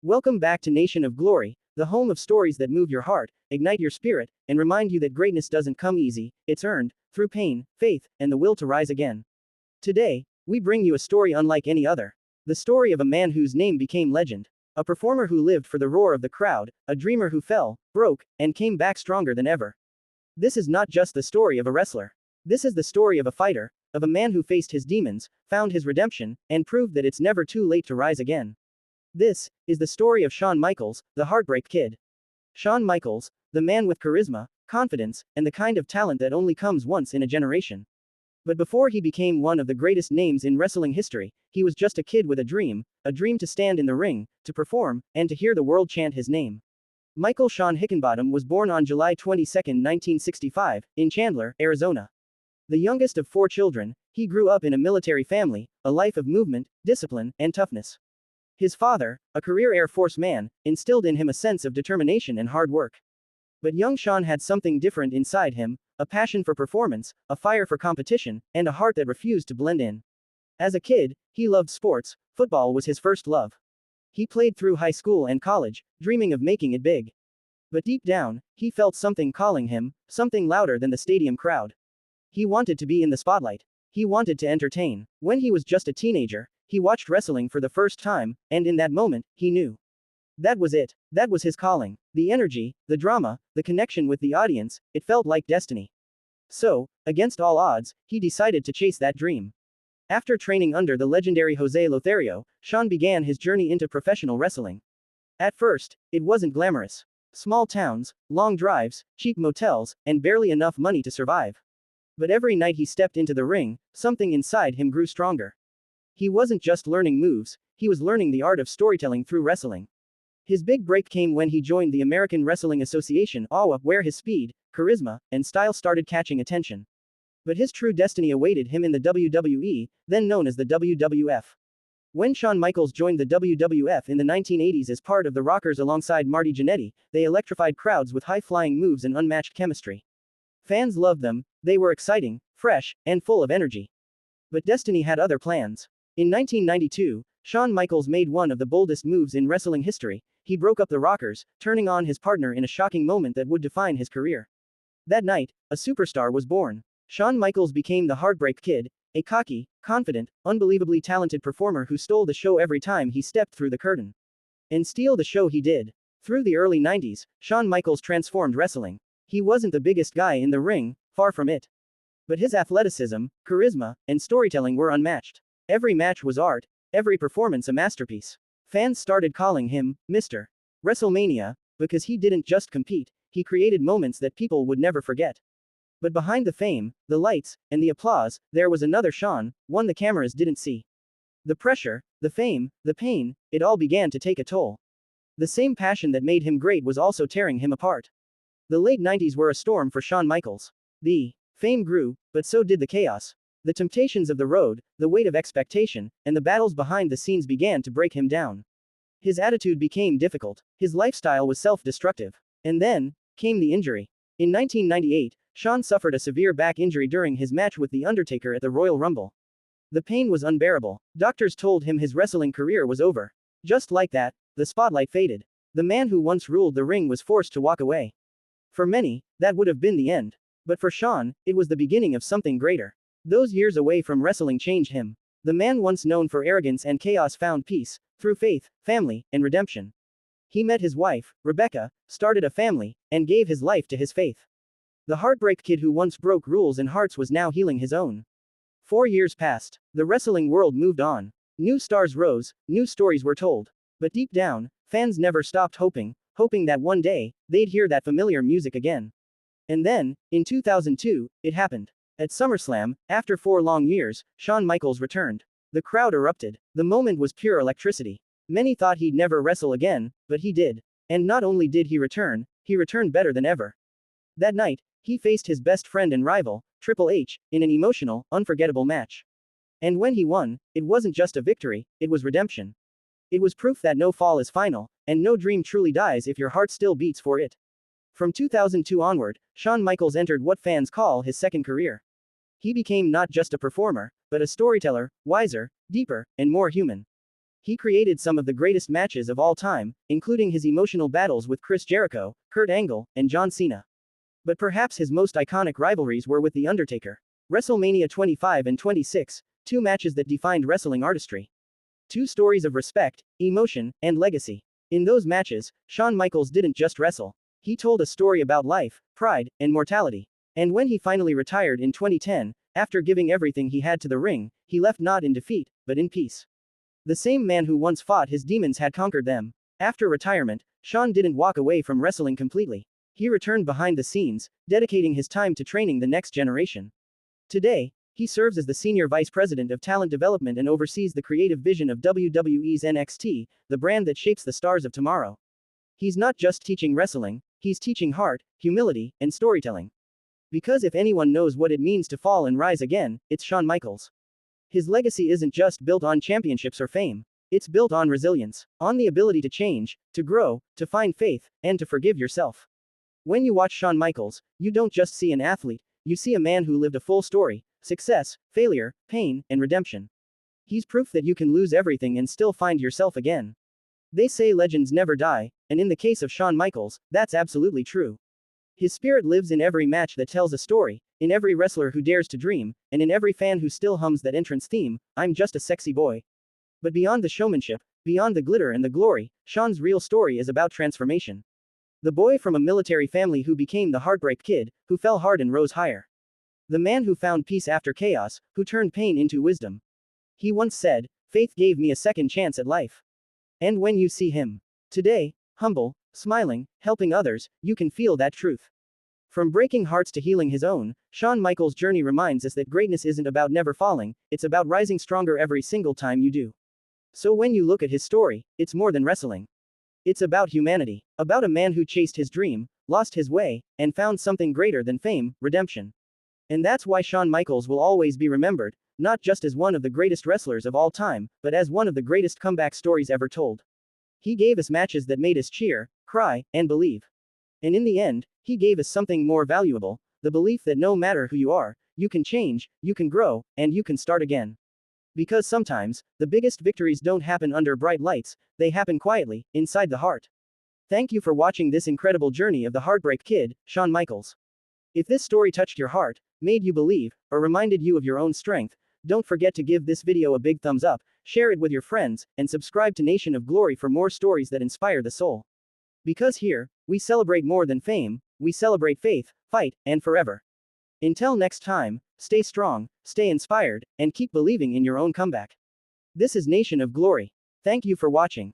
Welcome back to Nation of Glory, the home of stories that move your heart, ignite your spirit, and remind you that greatness doesn't come easy, it's earned, through pain, faith, and the will to rise again. Today, we bring you a story unlike any other. The story of a man whose name became legend. A performer who lived for the roar of the crowd, a dreamer who fell, broke, and came back stronger than ever. This is not just the story of a wrestler. This is the story of a fighter, of a man who faced his demons, found his redemption, and proved that it's never too late to rise again. This is the story of Shawn Michaels, the Heartbreak Kid. Shawn Michaels, the man with charisma, confidence, and the kind of talent that only comes once in a generation. But before he became one of the greatest names in wrestling history, he was just a kid with a dream to stand in the ring, to perform, and to hear the world chant his name. Michael Shawn Hickenbottom was born on July 22, 1965, in Chandler, Arizona. The youngest of 4 children, he grew up in a military family, a life of movement, discipline, and toughness. His father, a career Air Force man, instilled in him a sense of determination and hard work. But young Shawn had something different inside him, a passion for performance, a fire for competition, and a heart that refused to blend in. As a kid, he loved sports, football was his first love. He played through high school and college, dreaming of making it big. But deep down, he felt something calling him, something louder than the stadium crowd. He wanted to be in the spotlight. He wanted to entertain. When he was just a teenager, he watched wrestling for the first time, and in that moment, he knew. That was it. That was his calling. The energy, the drama, the connection with the audience, it felt like destiny. So, against all odds, he decided to chase that dream. After training under the legendary Jose Lothario, Shawn began his journey into professional wrestling. At first, it wasn't glamorous. Small towns, long drives, cheap motels, and barely enough money to survive. But every night he stepped into the ring, something inside him grew stronger. He wasn't just learning moves, he was learning the art of storytelling through wrestling. His big break came when he joined the American Wrestling Association (AWA), where his speed, charisma, and style started catching attention. But his true destiny awaited him in the WWE, then known as the WWF. When Shawn Michaels joined the WWF in the 1980s as part of the Rockers alongside Marty Jannetty, they electrified crowds with high-flying moves and unmatched chemistry. Fans loved them, they were exciting, fresh, and full of energy. But destiny had other plans. In 1992, Shawn Michaels made one of the boldest moves in wrestling history. He broke up the Rockers, turning on his partner in a shocking moment that would define his career. That night, a superstar was born. Shawn Michaels became the Heartbreak Kid, a cocky, confident, unbelievably talented performer who stole the show every time he stepped through the curtain. And steal the show he did. Through the early 90s, Shawn Michaels transformed wrestling. He wasn't the biggest guy in the ring, far from it. But his athleticism, charisma, and storytelling were unmatched. Every match was art, every performance a masterpiece. Fans started calling him Mr. WrestleMania, because he didn't just compete, he created moments that people would never forget. But behind the fame, the lights, and the applause, there was another Shawn, one the cameras didn't see. The pressure, the fame, the pain, it all began to take a toll. The same passion that made him great was also tearing him apart. The late 90s were a storm for Shawn Michaels. The fame grew, but so did the chaos. The temptations of the road, the weight of expectation, and the battles behind the scenes began to break him down. His attitude became difficult. His lifestyle was self-destructive. And then came the injury. In 1998, Shawn suffered a severe back injury during his match with The Undertaker at the Royal Rumble. The pain was unbearable. Doctors told him his wrestling career was over. Just like that, the spotlight faded. The man who once ruled the ring was forced to walk away. For many, that would have been the end. But for Shawn, it was the beginning of something greater. Those years away from wrestling changed him. The man once known for arrogance and chaos found peace, through faith, family, and redemption. He met his wife, Rebecca, started a family, and gave his life to his faith. The Heartbreak Kid who once broke rules and hearts was now healing his own. 4 years passed. The wrestling world moved on. New stars rose, new stories were told. But deep down, fans never stopped hoping that one day, they'd hear that familiar music again. And then, in 2002, it happened. At SummerSlam, after 4 long years, Shawn Michaels returned. The crowd erupted. The moment was pure electricity. Many thought he'd never wrestle again, but he did. And not only did he returned better than ever. That night, he faced his best friend and rival, Triple H, in an emotional, unforgettable match. And when he won, it wasn't just a victory, it was redemption. It was proof that no fall is final, and no dream truly dies if your heart still beats for it. From 2002 onward, Shawn Michaels entered what fans call his second career. He became not just a performer, but a storyteller, wiser, deeper, and more human. He created some of the greatest matches of all time, including his emotional battles with Chris Jericho, Kurt Angle, and John Cena. But perhaps his most iconic rivalries were with The Undertaker. WrestleMania 25 and 26, two matches that defined wrestling artistry. Two stories of respect, emotion, and legacy. In those matches, Shawn Michaels didn't just wrestle. He told a story about life, pride, and mortality. And when he finally retired in 2010, after giving everything he had to the ring, he left not in defeat, but in peace. The same man who once fought his demons had conquered them. After retirement, Shawn didn't walk away from wrestling completely. He returned behind the scenes, dedicating his time to training the next generation. Today, he serves as the Senior Vice President of Talent Development and oversees the creative vision of WWE's NXT, the brand that shapes the stars of tomorrow. He's not just teaching wrestling, he's teaching heart, humility, and storytelling. Because if anyone knows what it means to fall and rise again, it's Shawn Michaels. His legacy isn't just built on championships or fame. It's built on resilience, on the ability to change, to grow, to find faith, and to forgive yourself. When you watch Shawn Michaels, you don't just see an athlete, you see a man who lived a full story: success, failure, pain, and redemption. He's proof that you can lose everything and still find yourself again. They say legends never die, and in the case of Shawn Michaels, that's absolutely true. His spirit lives in every match that tells a story, in every wrestler who dares to dream, and in every fan who still hums that entrance theme, "I'm just a sexy boy." But beyond the showmanship, beyond the glitter and the glory, Shawn's real story is about transformation. The boy from a military family who became the Heartbreak Kid, who fell hard and rose higher. The man who found peace after chaos, who turned pain into wisdom. He once said, "Faith gave me a second chance at life." And when you see him today, humble, smiling, helping others, you can feel that truth. From breaking hearts to healing his own, Shawn Michaels' journey reminds us that greatness isn't about never falling, it's about rising stronger every single time you do. So when you look at his story, it's more than wrestling. It's about humanity, about a man who chased his dream, lost his way, and found something greater than fame: redemption. And that's why Shawn Michaels will always be remembered, not just as one of the greatest wrestlers of all time, but as one of the greatest comeback stories ever told. He gave us matches that made us cheer, cry, and believe. And in the end, he gave us something more valuable: the belief that no matter who you are, you can change, you can grow, and you can start again. Because sometimes, the biggest victories don't happen under bright lights, they happen quietly, inside the heart. Thank you for watching this incredible journey of the Heartbreak Kid, Shawn Michaels. If this story touched your heart, made you believe, or reminded you of your own strength, don't forget to give this video a big thumbs up, share it with your friends, and subscribe to Nation of Glory for more stories that inspire the soul. Because here, we celebrate more than fame, we celebrate faith, fight, and forever. Until next time, stay strong, stay inspired, and keep believing in your own comeback. This is Nation of Glory. Thank you for watching.